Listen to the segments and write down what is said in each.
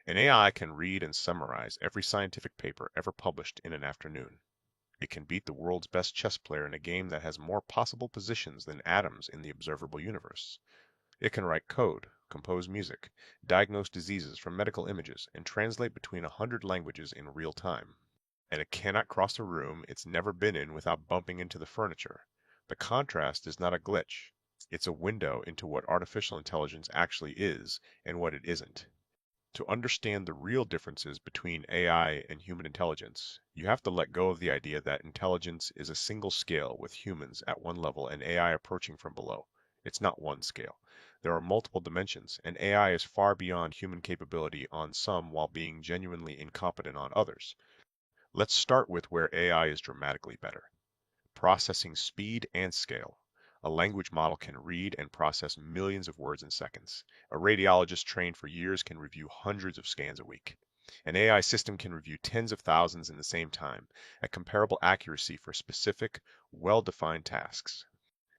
An AI can read and summarize every scientific paper ever published in an afternoon. It can beat the world's best chess player in a game that has more possible positions than atoms in the observable universe. It can write code, compose music, diagnose diseases from medical images, and translate between 100 languages in real time. And it cannot cross a room it's never been in without bumping into the furniture. The contrast is not a glitch. It's a window into what artificial intelligence actually is and what it isn't. To understand the real differences between AI and human intelligence, you have to let go of the idea that intelligence is a single scale with humans at one level and AI approaching from below. It's not one scale. There are multiple dimensions, and AI is far beyond human capability on some while being genuinely incompetent on others. Let's start with where AI is dramatically better. Processing speed and scale. A language model can read and process millions of words in seconds. A radiologist trained for years can review hundreds of scans a week. An AI system can review tens of thousands in the same time, at comparable accuracy for specific, well-defined tasks.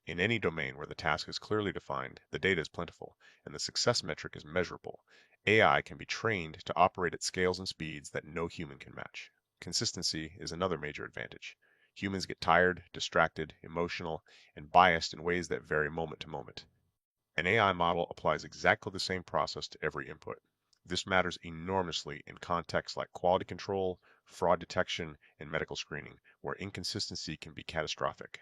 In any domain where the task is clearly defined, the data is plentiful, and the success metric is measurable. AI can be trained to operate at scales and speeds that no human can match. Consistency is another major advantage. Humans get tired, distracted, emotional, and biased in ways that vary moment to moment. An AI model applies exactly the same process to every input. This matters enormously in contexts like quality control, fraud detection, and medical screening, where inconsistency can be catastrophic.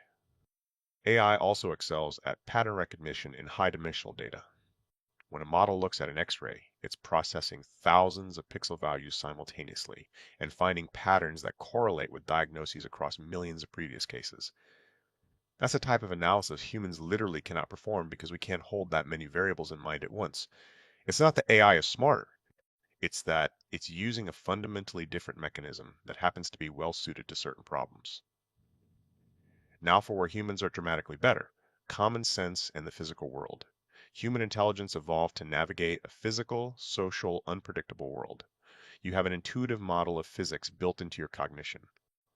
AI also excels at pattern recognition in high-dimensional data. When a model looks at an X-ray, it's processing thousands of pixel values simultaneously and finding patterns that correlate with diagnoses across millions of previous cases. That's a type of analysis humans literally cannot perform because we can't hold that many variables in mind at once. It's not that AI is smarter, it's that it's using a fundamentally different mechanism that happens to be well suited to certain problems. Now for where humans are dramatically better: common sense and the physical world. Human intelligence evolved to navigate a physical, social, unpredictable world. You have an intuitive model of physics built into your cognition.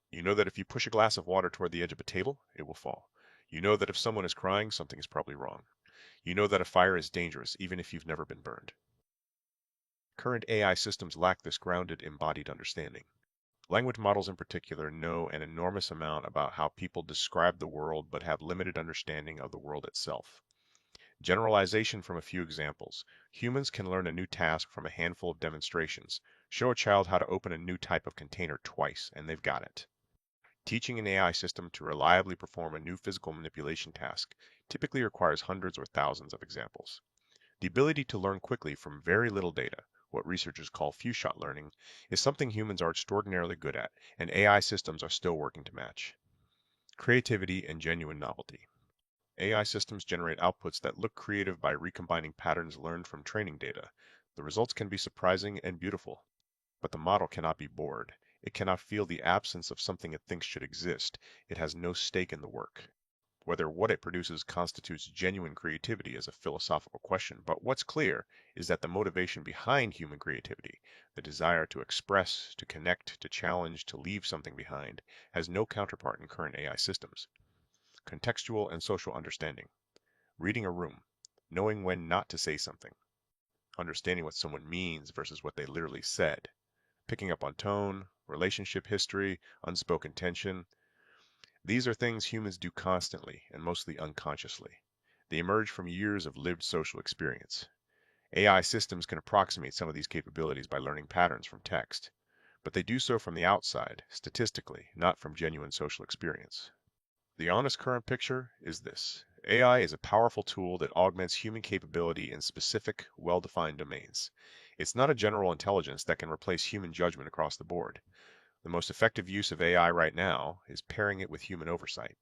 You know that if you push a glass of water toward the edge of a table, it will fall. You know that if someone is crying, something is probably wrong. You know that a fire is dangerous, even if you've never been burned. Current AI systems lack this grounded, embodied understanding. Language models in particular know an enormous amount about how people describe the world but have limited understanding of the world itself. Generalization from a few examples. Humans can learn a new task from a handful of demonstrations. Show a child how to open a new type of container twice, and they've got it. Teaching an AI system to reliably perform a new physical manipulation task typically requires hundreds or thousands of examples. The ability to learn quickly from very little data, what researchers call few-shot learning, is something humans are extraordinarily good at, and AI systems are still working to match. Creativity and genuine novelty. AI systems generate outputs that look creative by recombining patterns learned from training data. The results can be surprising and beautiful, but the model cannot be bored. It cannot feel the absence of something it thinks should exist. It has no stake in the work. Whether what it produces constitutes genuine creativity is a philosophical question, but what's clear is that the motivation behind human creativity, the desire to express, to connect, to challenge, to leave something behind, has no counterpart in current AI systems. Contextual and social understanding. Reading a room. Knowing when not to say something. Understanding what someone means versus what they literally said. Picking up on tone, relationship history, unspoken tension. These are things humans do constantly and mostly unconsciously. They emerge from years of lived social experience. AI systems can approximate some of these capabilities by learning patterns from text, but they do so from the outside, statistically, not from genuine social experience. The honest current picture is this: AI is a powerful tool that augments human capability in specific, well-defined domains. It's not a general intelligence that can replace human judgment across the board. The most effective use of AI right now is pairing it with human oversight.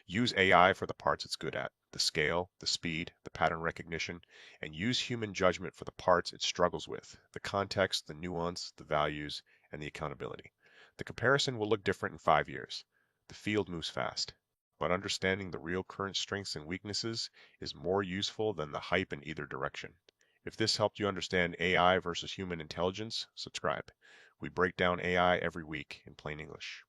Use AI for the parts it's good at, the scale, the speed, the pattern recognition, and use human judgment for the parts it struggles with, the context, the nuance, the values, and the accountability. The comparison will look different in 5 years. The field moves fast, but understanding the real current strengths and weaknesses is more useful than the hype in either direction. If this helped you understand AI versus human intelligence, subscribe. We break down AI every week in plain English.